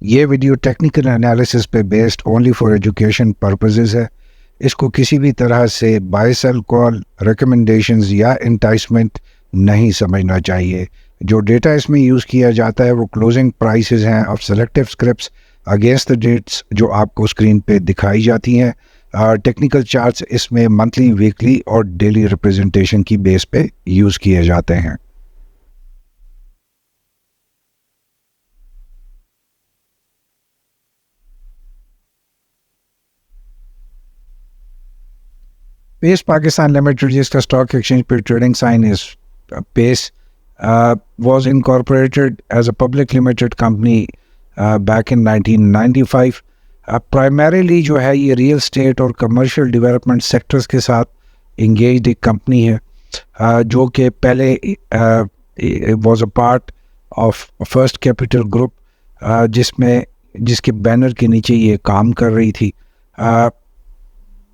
ये video technical analysis पे based only for education purposes है। इसको किसी भी तरह से बाय सेल कॉल, रिकमेंडेशंस या इंटाइसमेंट नहीं समझना चाहिए। जो डेटा इसमें यूज़ किया जाता है वो क्लोजिंग प्राइसेस हैं of selective scripts against the dates जो आपको स्क्रीन पे दिखाई जाती हैं। टेक्निकल चार्ट्स इसमें मंथली, वीकली और डेली रिप्रेजेंटेशन की बेस पे यूज़ किए जाते हैं। पेस पाकिस्तान लिमिटेड, जिसका स्टॉक एक्सचेंज पे trading sign is Pace, was incorporated as a public limited company back in 1995. Primarily जो है ये रियल स्टेट और कमर्शियल डेवलपमेंट सेक्टर्स के साथ इंगेज्ड एक कंपनी है, जो कि पहले was a part of first capital group, जिसके बैनर के नीचे ये काम कर रही थी,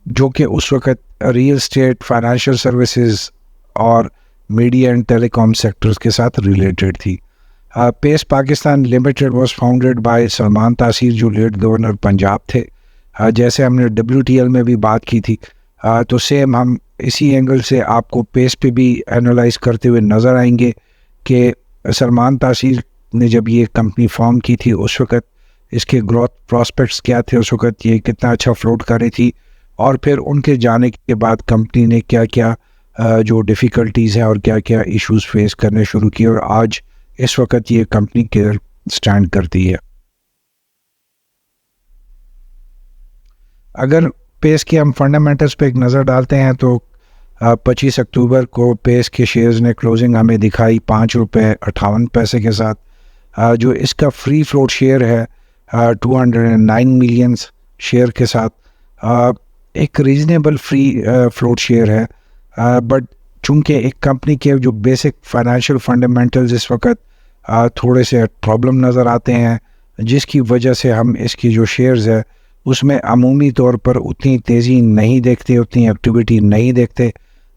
जो कि उस वक़्त रियल स्टेट, फाइनेंशियल सर्विसेज और मीडिया एंड टेलीकॉम सेक्टर्स के साथ रिलेटेड थी। Pace Pakistan Limited was founded by Salman Taseer, जो लेट गवर्नर पंजाब थे। जैसे हमने WTL में भी बात की थी, तो सेम हम इसी एंगल से आपको पेस पे भी एनालाइज करते हुए नज़र आएंगे कि सलमान तासीर ने जब ये कंपनी फॉर्म की थी उस वक़्त इसके ग्रोथ प्रॉस्पेक्ट्स क्या थे, उस वक़्त ये कितना अच्छा फ्लोट कर रही थी, और फिर उनके जाने के बाद कंपनी ने क्या क्या जो डिफ़िकल्टीज़ हैं और क्या क्या इश्यूज़ फेस करने शुरू किए, और आज इस वक्त ये कंपनी के स्टैंड करती है। अगर पेस के हम फंडामेंटल्स पे एक नज़र डालते हैं तो 25 अक्टूबर को पेस के शेयर्स ने क्लोजिंग हमें दिखाई ₹5.58 के साथ। जो इसका फ्री फ्लोट शेयर है 209 मिलियन शेयर के साथ, एक रीज़नेबल फ्री फ्लोट शेयर है, बट चूँकि एक कंपनी के जो बेसिक फाइनेंशियल फंडामेंटल्स इस वक्त थोड़े से प्रॉब्लम नज़र आते हैं, जिसकी वजह से हम इसकी जो शेयर्स है उसमें अमूमी तौर पर उतनी तेज़ी नहीं देखते, उतनी एक्टिविटी नहीं देखते,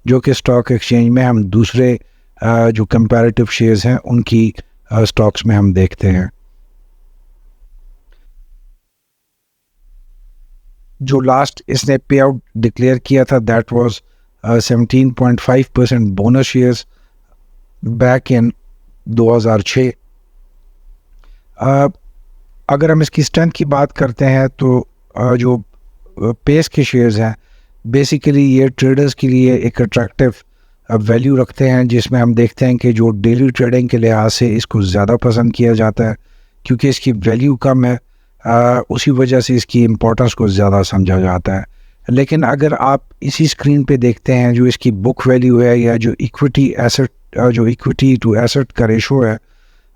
जो कि स्टॉक एक्सचेंज में हम दूसरे जो कंपैरेटिव शेयर्स हैं उनकी स्टॉक्स में हम देखते हैं। जो लास्ट इसने पे आउट डिक्लेयर किया था that was 17.5% bonus shares back in 2006। अगर हम इसकी स्ट्रेंथ की बात करते हैं तो जो पेस के शेयर्स हैं बेसिकली ये ट्रेडर्स के लिए एक अट्रैक्टिव वैल्यू रखते हैं, जिसमें हम देखते हैं कि जो डेली ट्रेडिंग के लिहाज से इसको ज़्यादा पसंद किया जाता है क्योंकि इसकी वैल्यू कम है, उसी वजह से इसकी इम्पोर्टेंस को ज़्यादा समझा जाता है। लेकिन अगर आप इसी स्क्रीन पे देखते हैं जो इसकी बुक वैल्यू है या जो इक्विटी टू एसेट का रेशो है,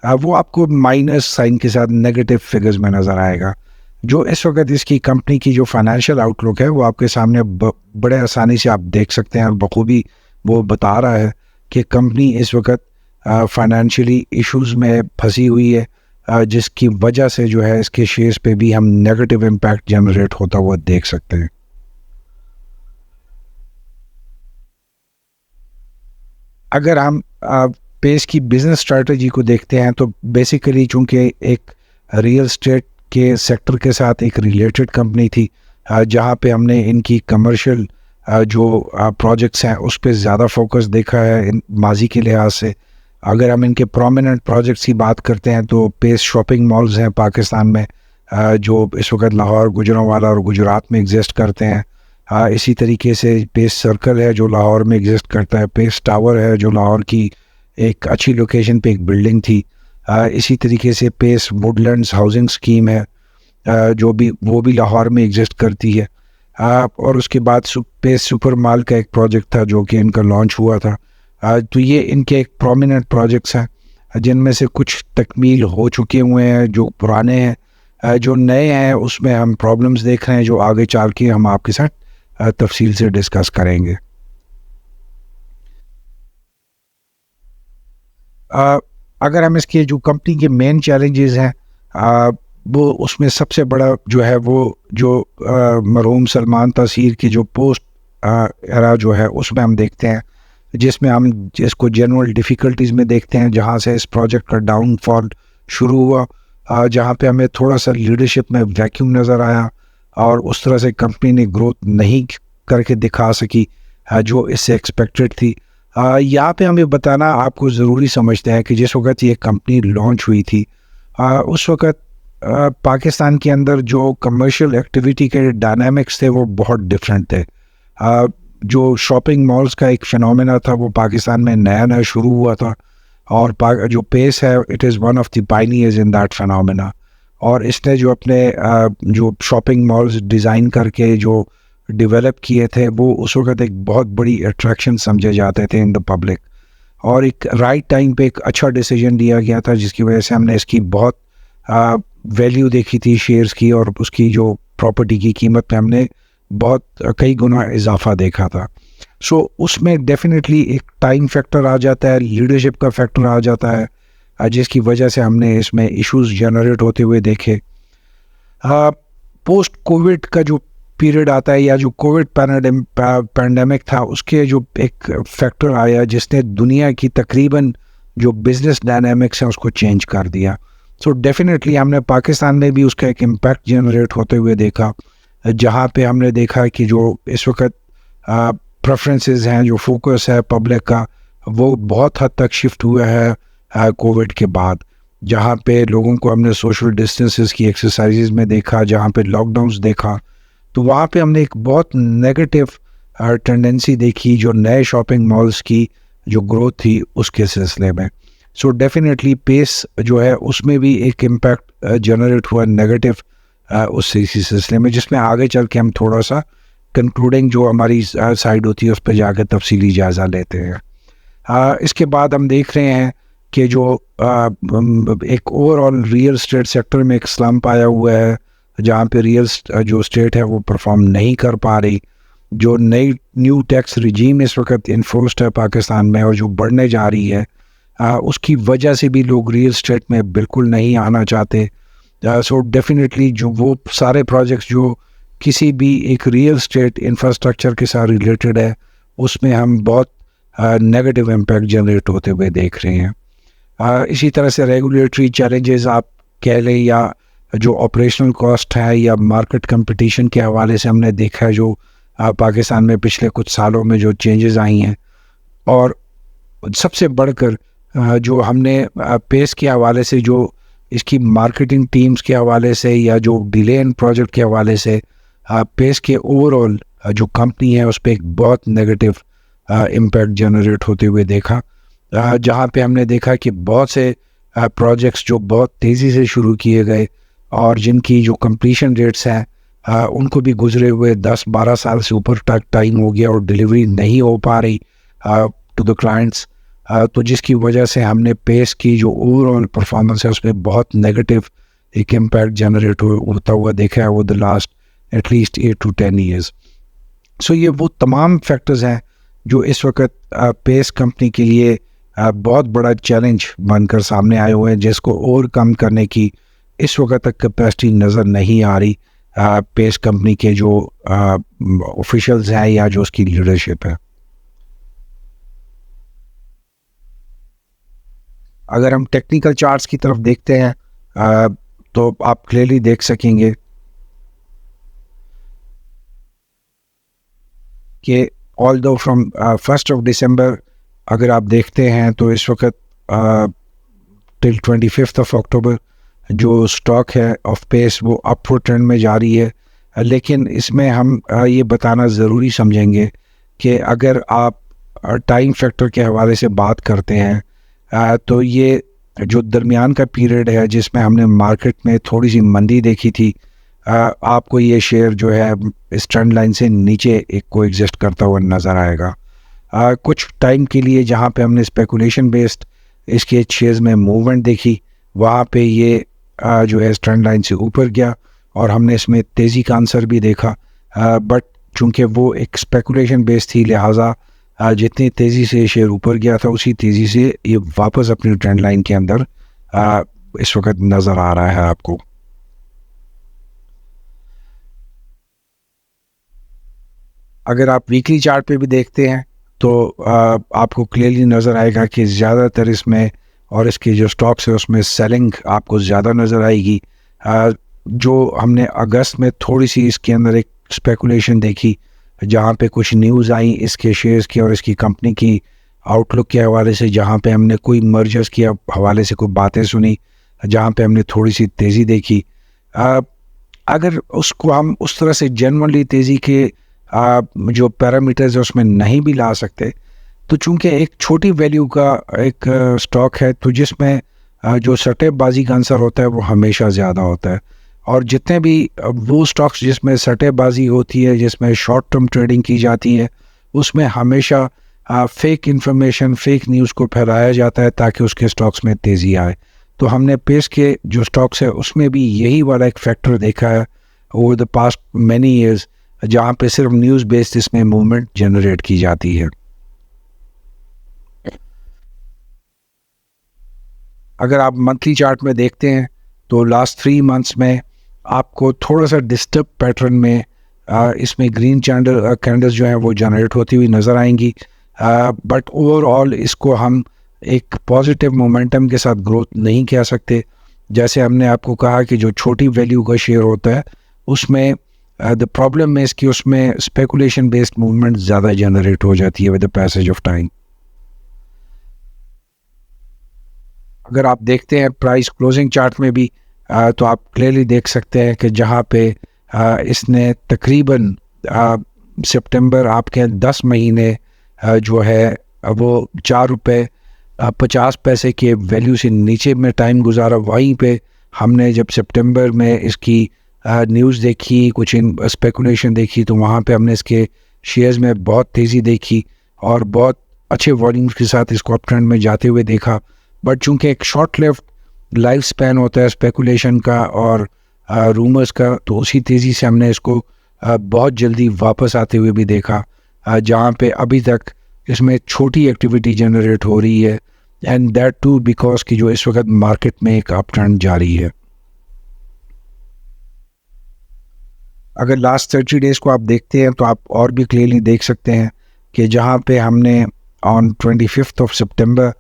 वो आपको माइनस साइन के साथ नेगेटिव फिगर्स में नज़र आएगा। जो इस वक्त इसकी कंपनी की जो फाइनेंशियल आउटलुक है वो आपके सामने बड़े आसानी से आप देख सकते हैं, और बखूबी वो बता रहा है कि कंपनी इस वक्त फाइनेंशियली इश्यूज़ में फंसी हुई है, जिसकी वजह से जो है इसके शेयर्स पे भी हम नेगेटिव इम्पैक्ट जनरेट होता हुआ देख सकते हैं। अगर हम पेस की बिजनेस स्ट्रेटजी को देखते हैं तो बेसिकली चूँकि एक रियल एस्टेट के सेक्टर के साथ एक रिलेटेड कंपनी थी, जहाँ पे हमने इनकी कमर्शियल जो प्रोजेक्ट्स हैं उस पे ज़्यादा फोकस देखा है इन माजी के लिहाज से। अगर हम इनके प्रोमिनेंट प्रोजेक्ट्स की बात करते हैं तो पेस शॉपिंग मॉल्स हैं पाकिस्तान में, जो इस वक्त लाहौर, गुजरांवाला और गुजरात में एग्जिस्ट करते हैं। इसी तरीके से पेस सर्कल है जो लाहौर में एग्जिस्ट करता है, पेस टावर है जो लाहौर की एक अच्छी लोकेशन पे एक बिल्डिंग थी। इसी तरीके से पेस वुडलैंड्स हाउसिंग स्कीम है, जो भी वो भी लाहौर में एग्जिस्ट करती है। और उसके बाद पेस सुपर माल का एक प्रोजेक्ट था जो कि इनका लॉन्च हुआ था। तो ये इनके एक प्रोमिनेंट प्रोजेक्ट्स हैं, जिनमें से कुछ तकमील हो चुके हुए हैं, जो पुराने हैं, जो नए हैं उसमें हम प्रॉब्लम्स देख रहे हैं, जो आगे चल के हम आपके साथ तफसील से डिस्कस करेंगे। अगर हम इसके जो कंपनी के मेन चैलेंजेस हैं, वो उसमें सबसे बड़ा जो है वो जो मरहूम सलमान तासीर की जो पोस्ट एरा जो है उसमें हम देखते हैं, जिसमें हम जिसको जनरल डिफ़िकल्टीज़ में देखते हैं, जहाँ से इस प्रोजेक्ट का डाउनफॉल शुरू हुआ जहाँ पे हमें थोड़ा सा लीडरशिप में वैक्यूम नज़र आया और उस तरह से कंपनी ने ग्रोथ नहीं करके दिखा सकी जो इससे एक्सपेक्टेड थी। यहाँ पे हमें बताना आपको ज़रूरी समझते हैं कि जिस वक्त ये कंपनी लॉन्च हुई थी उस वक्त पाकिस्तान के अंदर जो कमर्शियल एक्टिविटी के डायनामिक्स थे वो बहुत डिफरेंट थे। जो शॉपिंग मॉल्स का एक फिनोमेना था वो पाकिस्तान में नया नया शुरू हुआ था और जो पेस है it is one of the pioneers in that phenomena. और इसने जो अपने जो शॉपिंग मॉल्स डिज़ाइन करके जो डेवलप किए थे वो उस वक्त एक बहुत बड़ी अट्रैक्शन समझे जाते थे इन द पब्लिक, और एक राइट टाइम पे एक अच्छा डिसीजन लिया गया था जिसकी वजह से हमने इसकी बहुत वैल्यू देखी थी शेयर्स की, और उसकी जो प्रॉपर्टी की कीमत में हमने बहुत कई गुना इजाफा देखा था। सो उसमें डेफिनेटली एक टाइम फैक्टर आ जाता है, लीडरशिप का फैक्टर आ जाता है जिसकी वजह से हमने इसमें इश्यूज जनरेट होते हुए देखे। पोस्ट कोविड का जो पीरियड आता है या जो कोविड पैंडेमिक था उसके जो एक फैक्टर आया जिसने दुनिया की तकरीबन जो बिजनेस डायनामिक्स हैं उसको चेंज कर दिया। सो डेफिनेटली हमने पाकिस्तान में भी उसका एक इम्पैक्ट जनरेट होते हुए देखा, जहाँ पे हमने देखा कि जो इस वक्त प्रेफरेंसेस हैं, जो फोकस है पब्लिक का, वो बहुत हद तक शिफ्ट हुआ है कोविड के बाद। जहाँ पे लोगों को हमने सोशल डिस्टेंसेस की एक्सरसाइजेज में देखा, जहाँ पे लॉकडाउन्स देखा, तो वहाँ पे हमने एक बहुत नेगेटिव टेंडेंसी देखी जो नए शॉपिंग मॉल्स की जो ग्रोथ थी उसके सिलसिले में। सो डेफिनेटली पेस जो है उसमें भी एक इम्पैक्ट जनरेट हुआ नेगेटिव उस इसी सिलसिले में, जिसमें आगे चल के हम थोड़ा सा कंक्लूडिंग जो हमारी साइड होती है उस पर जाकर तफसीली जायज़ा लेते हैं। इसके बाद हम देख रहे हैं कि जो एक ओवरऑल रियल स्टेट सेक्टर में एक स्लम्प आया हुआ है, जहाँ पे रियल जो स्टेट है वो परफॉर्म नहीं कर पा रही। जो नई न्यू टैक्स रिजीम इस वक्त इन्फोर्स्ड है पाकिस्तान में और जो बढ़ने जा रही है उसकी वजह से भी लोग रियल स्टेट में बिल्कुल नहीं आना चाहते। सो डेफिनेटली जो वो सारे प्रोजेक्ट्स जो किसी भी एक रियल स्टेट इंफ्रास्ट्रक्चर के साथ रिलेटेड है उसमें हम बहुत नेगेटिव इम्पैक्ट जनरेट होते हुए देख रहे हैं। इसी तरह से रेगुलेटरी चैलेंजेस आप कह लें या जो ऑपरेशनल कॉस्ट है या मार्केट कंपटीशन के हवाले से हमने देखा है जो पाकिस्तान में पिछले कुछ सालों में जो चेंजेस आई हैं, और सबसे बढ़कर जो हमने पेस के हवाले से जो इसकी मार्केटिंग टीम्स के हवाले से या जो डिले इन प्रोजेक्ट के हवाले से पेस के ओवरऑल जो कंपनी है उस पर एक बहुत नेगेटिव इम्पैक्ट जनरेट होते हुए देखा, जहाँ पे हमने देखा कि बहुत से प्रोजेक्ट्स जो बहुत तेज़ी से शुरू किए गए और जिनकी जो कंप्लीशन रेट्स हैं उनको भी गुजरे हुए 10-12 साल से ऊपर तक टाइम हो गया और डिलीवरी नहीं हो पा रही टू द क्लाइंट्स, तो जिसकी वजह से हमने पेस की जो ओवरऑल परफॉर्मेंस है उस पर बहुत नेगेटिव एक इम्पैक्ट जनरेट होता हुआ देखा है वो the last at least 8 to 10 years. So ये वो तमाम फैक्टर्स हैं जो इस वक्त पेस कंपनी के लिए बहुत बड़ा चैलेंज बनकर सामने आए हुए हैं, जिसको ओवरकम करने की इस वक्त तक कैपेसिटी नज़र नहीं आ रही पेस कंपनी के जो ऑफिशियल्स हैं या जो उसकी लीडरशिप है। अगर हम टेक्निकल चार्ट्स की तरफ देखते हैं तो आप क्लियरली देख सकेंगे कि although from 1st of December अगर आप देखते हैं तो इस वक्त टिल 25th of October जो स्टॉक है ऑफ पेस वो अपवर्ड ट्रेंड में जारी है। लेकिन इसमें हम ये बताना ज़रूरी समझेंगे कि अगर आप टाइम फैक्टर के हवाले से बात करते हैं तो ये जो दरमियान का पीरियड है जिसमें हमने मार्केट में थोड़ी सी मंदी देखी थी, आपको ये शेयर जो है इस ट्रेंड लाइन से नीचे एक को एग्जिस्ट करता हुआ नज़र आएगा। कुछ टाइम के लिए जहाँ पे हमने स्पेकुलेशन बेस्ड इसके शेयर्स में मूवमेंट देखी, वहाँ पे ये जो है ट्रेंड लाइन से ऊपर गया और हमने इसमें तेज़ी का आंसर भी देखा, बट चूँकि वो एक स्पेकुलेशन बेस्ड थी लिहाजा जितनी तेज़ी से शेयर ऊपर गया था उसी तेज़ी से ये वापस अपनी ट्रेंड लाइन के अंदर इस वक्त नज़र आ रहा है आपको। अगर आप वीकली चार्ट पे भी देखते हैं तो आपको क्लियरली नज़र आएगा कि ज़्यादातर इसमें और इसके जो स्टॉक्स है उसमें सेलिंग आपको ज़्यादा नज़र आएगी। जो हमने अगस्त में थोड़ी सी इसके अंदर एक स्पेकुलेशन देखी, जहाँ पे कुछ न्यूज़ आई इसके शेयर्स की और इसकी कंपनी की आउटलुक के हवाले से, जहाँ पे हमने कोई मर्जर्स के हवाले से कोई बातें सुनी, जहाँ पे हमने थोड़ी सी तेज़ी देखी। अगर उसको हम उस तरह से जनरली तेज़ी के जो पैरामीटर्स है उसमें नहीं भी ला सकते, तो चूंकि एक छोटी वैल्यू का एक स्टॉक है, तो जिसमें जो सट्टेबाजी का आंसर होता है वो हमेशा ज़्यादा होता है। और जितने भी वो स्टॉक्स जिसमें सट्टेबाजी होती है, जिसमें शॉर्ट टर्म ट्रेडिंग की जाती है, उसमें हमेशा फेक इंफॉर्मेशन, फेक न्यूज़ को फैलाया जाता है ताकि उसके स्टॉक्स में तेज़ी आए। तो हमने पेस के जो स्टॉक्स है उसमें भी यही वाला एक फैक्टर देखा है over the past many years, जहाँ पे सिर्फ न्यूज़ बेस्ड इसमें मूवमेंट जनरेट की जाती है। अगर आप मंथली चार्ट में देखते हैं तो लास्ट 3 मंथ्स में आपको थोड़ा सा डिस्टर्ब पैटर्न में इसमें ग्रीन कैंडल्स जो हैं वो जनरेट होती हुई नज़र आएंगी, बट ओवरऑल इसको हम एक पॉजिटिव मोमेंटम के साथ ग्रोथ नहीं कह सकते। जैसे हमने आपको कहा कि जो छोटी वैल्यू का शेयर होता है उसमें द प्रॉब्लम है इसकी, उसमें स्पेकुलेशन बेस्ड मूवमेंट ज़्यादा जनरेट हो जाती है with the passage of time. अगर आप देखते हैं प्राइस क्लोजिंग चार्ट में भी तो आप क्लियरली देख सकते हैं कि जहाँ पे इसने तकरीबन सितंबर आपके 10 महीने जो है वो 4 रुपये 50 पैसे के वैल्यू से नीचे में टाइम गुजारा। वहीं पे हमने जब सितंबर में इसकी न्यूज़ देखी, कुछ स्पेकुलेशन देखी, तो वहाँ पे हमने इसके शेयर्स में बहुत तेज़ी देखी और बहुत अच्छे वॉल्यूम्स के साथ इसको अप ट्रेंड में जाते हुए देखा। बट चूंकि एक शॉर्ट लिव्ड लाइफ स्पैन होता है स्पेकुलेशन का और रूमर्स का, तो उसी तेज़ी से हमने इसको बहुत जल्दी वापस आते हुए भी देखा, जहाँ पे अभी तक इसमें छोटी एक्टिविटी जनरेट हो रही है, एंड दैट टू बिकॉज कि जो इस वक्त मार्केट में एक अप ट्रेंड जारी है। अगर लास्ट 30 डेज़ को आप देखते हैं तो आप और भी क्लियरली देख सकते हैं कि जहाँ पे हमने ऑन 25 ऑफ सितंबर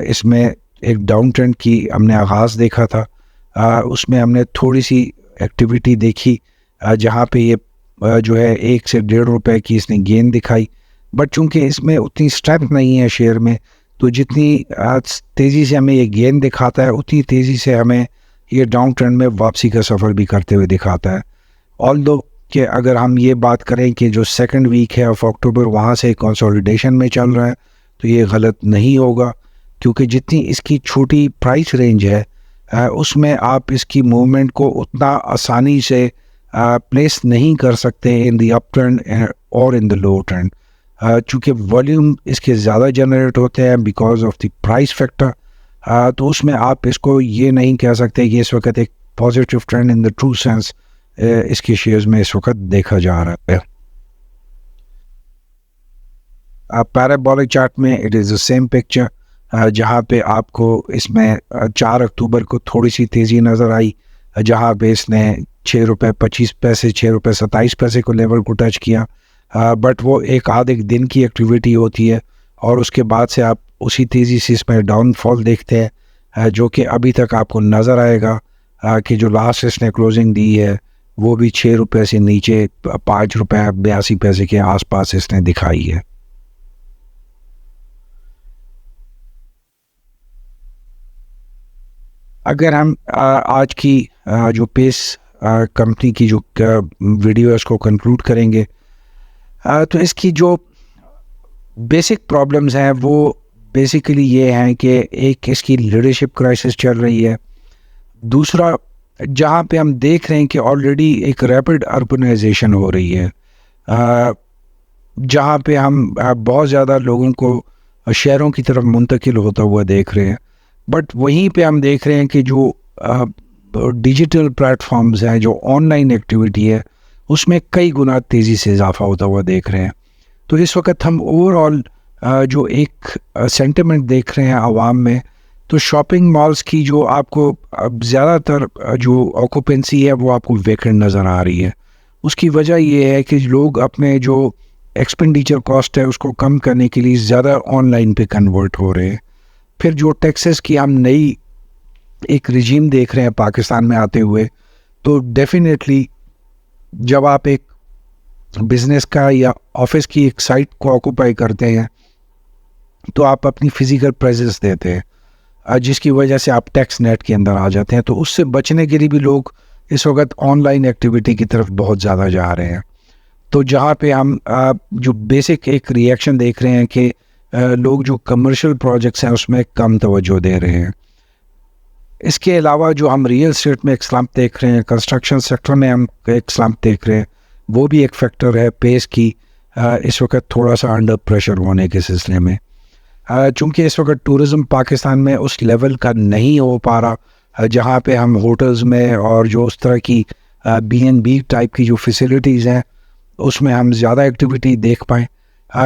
इसमें एक डाउन ट्रेंड की हमने आगाज़ देखा था, उसमें हमने थोड़ी सी एक्टिविटी देखी, जहाँ पे ये जो है 1 से 1.5 रुपए की इसने गेन दिखाई। बट चूंकि इसमें उतनी स्ट्रेंथ नहीं है शेयर में, तो जितनी तेज़ी से हमें ये गेन दिखाता है उतनी तेज़ी से हमें ये डाउन ट्रेंड में वापसी का सफ़र भी करते हुए दिखाता है। ऑल्दो कि अगर हम ये बात करें कि जो सेकंड वीक है ऑफ अक्टूबर वहाँ से कंसोलिडेशन में चल रहा है, तो ये गलत नहीं होगा, क्योंकि जितनी इसकी छोटी प्राइस रेंज है उसमें आप इसकी मूवमेंट को उतना आसानी से प्लेस नहीं कर सकते इन द अप ट्रेंड और इन द लो ट्रेंड, चूँकि वॉल्यूम इसके ज़्यादा जनरेट होते हैं because of the price factor. तो उसमें आप इसको ये नहीं कह सकते कि इस वक्त एक positive trend in the true sense इसके शेयर्स में इस वक्त देखा जा रहा है। पैराबोलिक चार्ट में it is the same picture, जहाँ पे आपको इसमें 4 अक्टूबर को थोड़ी सी तेज़ी नज़र आई, जहाँ पे इसने 6 रुपये 25 पैसे 6 रुपये 27 पैसे को लेवल को टच किया, बट वो एक आध एक दिन की एक्टिविटी होती है और उसके बाद से आप उसी तेज़ी से इसमें डाउनफॉल देखते हैं, जो कि अभी तक आपको नज़र आएगा कि जो लास्ट इसने क्लोजिंग दी है वो भी 6 रुपये से नीचे 5 रुपये 82 पैसे के आसपास इसने दिखाई है। अगर हम आज की जो पेस कंपनी की जो वीडियो है उसको कंक्लूड करेंगे, तो इसकी जो बेसिक प्रॉब्लम्स हैं वो बेसिकली ये हैं कि एक इसकी लीडरशिप क्राइसिस चल रही है, दूसरा जहाँ पे हम देख रहे हैं कि ऑलरेडी एक रैपिड अर्बनाइजेशन हो रही है, जहाँ पे हम बहुत ज़्यादा लोगों को शहरों की तरफ मुंतकिल होता हुआ देख रहे हैं, बट वहीं पे हम देख रहे हैं कि जो डिजिटल प्लेटफॉर्म्स हैं, जो ऑनलाइन एक्टिविटी है, उसमें कई गुना तेज़ी से इजाफा होता हुआ देख रहे हैं। तो इस वक्त हम ओवरऑल जो एक सेंटिमेंट देख रहे हैं आवाम में, तो शॉपिंग मॉल्स की जो आपको ज़्यादातर जो ऑक्यूपेंसी है वो आपको वेकेंट नज़र आ रही है। उसकी वजह ये है कि लोग अपने जो एक्सपेंडिचर कॉस्ट है उसको कम करने के लिए ज़्यादा ऑनलाइन पे कन्वर्ट हो रहे हैं। फिर जो टैक्सेस की हम नई एक रिजीम देख रहे हैं पाकिस्तान में आते हुए, तो डेफिनेटली जब आप एक बिजनेस का या ऑफिस की एक साइट को ऑक्यूपाई करते हैं तो आप अपनी फिजिकल प्रेजेंस देते हैं, जिसकी वजह से आप टैक्स नेट के अंदर आ जाते हैं। तो उससे बचने के लिए भी लोग इस वक्त ऑनलाइन एक्टिविटी की तरफ बहुत ज़्यादा जा रहे हैं। तो जहाँ पे हम जो बेसिक एक रिएक्शन देख रहे हैं कि लोग जो कमर्शियल प्रोजेक्ट्स हैं उसमें कम तवज्जो दे रहे हैं। इसके अलावा जो हम रियल एस्टेट में एक स्लम्प देख रहे हैं, कंस्ट्रक्शन सेक्टर में हम एक स्लम्प देख रहे हैं, वो भी एक फैक्टर है पेस की इस वक्त थोड़ा सा अंडर प्रेशर होने के सिलसिले में। चूँकि इस वक्त टूरिज़म पाकिस्तान में उस लेवल का नहीं हो पा रहा जहाँ पे हम होटल्स में और जो उस तरह की B&B टाइप की जो फैसिलिटीज़ हैं उसमें हम ज़्यादा एक्टिविटी देख पाएँ,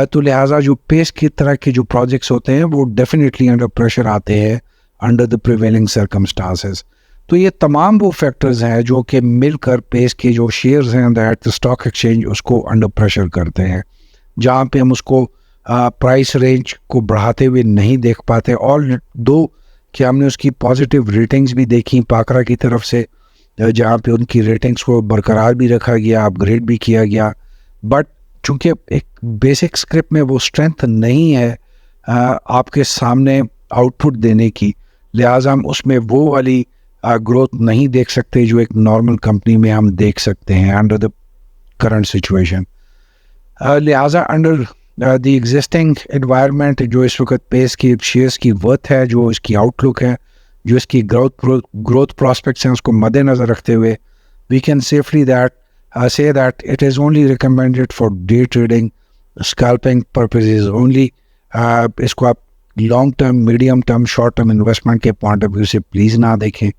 तो लिहाजा जो पेस की तरह के जो प्रोजेक्ट्स होते हैं वो डेफिनेटली अंडर प्रेशर आते हैं अंडर द प्रिवेलिंग सर्कमस्टांसेस। तो ये तमाम वो फैक्टर्स हैं जो कि मिलकर पेस के जो शेयर्स हैं दैट द स्टॉक एक्सचेंज उसको अंडर प्रेशर करते हैं, जहाँ पे हम उसको प्राइस रेंज को बढ़ाते हुए नहीं देख पाते। और दो कि हमने उसकी पॉजिटिव रेटिंग्स भी देखी पाकरा की तरफ से, जहाँ पे उनकी रेटिंग्स को बरकरार भी रखा गया, अपग्रेड भी किया गया, बट चूँकि एक बेसिक स्क्रिप्ट में वो स्ट्रेंथ नहीं है आपके सामने आउटपुट देने की, लिहाजा हम उसमें वो वाली ग्रोथ नहीं देख सकते जो एक नॉर्मल कंपनी में हम देख सकते हैं अंडर द करंट सिचुएशन। लिहाजा अंडर द एग्जिस्टिंग एनवायरनमेंट जो इस वक्त पेस की शेयर्स की वर्थ है, जो इसकी आउटलुक है, जो इसकी ग्रोथ प्रॉस्पेक्ट्स हैं, उसको मद्देनज़र रखते हुए we can safely say that it is only recommended for day trading, scalping purposes only. इसको आप long term, medium term, short term investment के पॉइंट ऑफ व्यू से प्लीज़ ना देखें।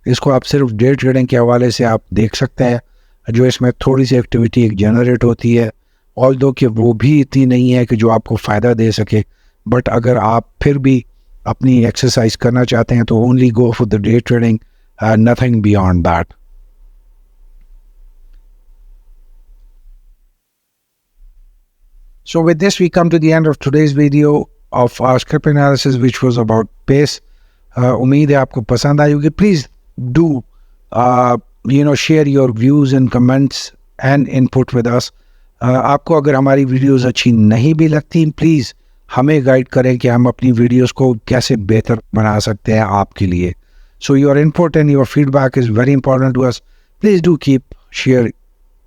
इसको आप सिर्फ डे ट्रेडिंग के हवाले से आप देख सकते हैं, जो इसमें थोड़ी सी एक्टिविटी एक जनरेट होती है, ऑल दो कि वो भी इतनी नहीं है कि जो आपको फ़ायदा दे सके, बट अगर आप फिर भी अपनी एक्सरसाइज करना चाहते हैं तो only go for the day trading, nothing beyond that. So with this, we come to the end of today's video of our script analysis, which was about pace. उम्मीद है आपको पसंद आई होगी। Please do, share your views and comments and input with us. आपको अगर हमारी videos अच्छी नहीं भी लगती, प्लीज़ हमें गाइड करें कि हम अपनी वीडियोस को कैसे बेहतर बना सकते हैं आपके लिए। So your input and your feedback is very important to us. Please do share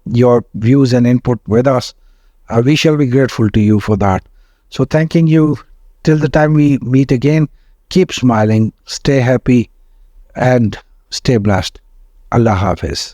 your views and input with us. We shall be grateful to you for that. So thanking you till the time we meet again. Keep smiling, stay happy, and stay blessed. Allah Hafiz.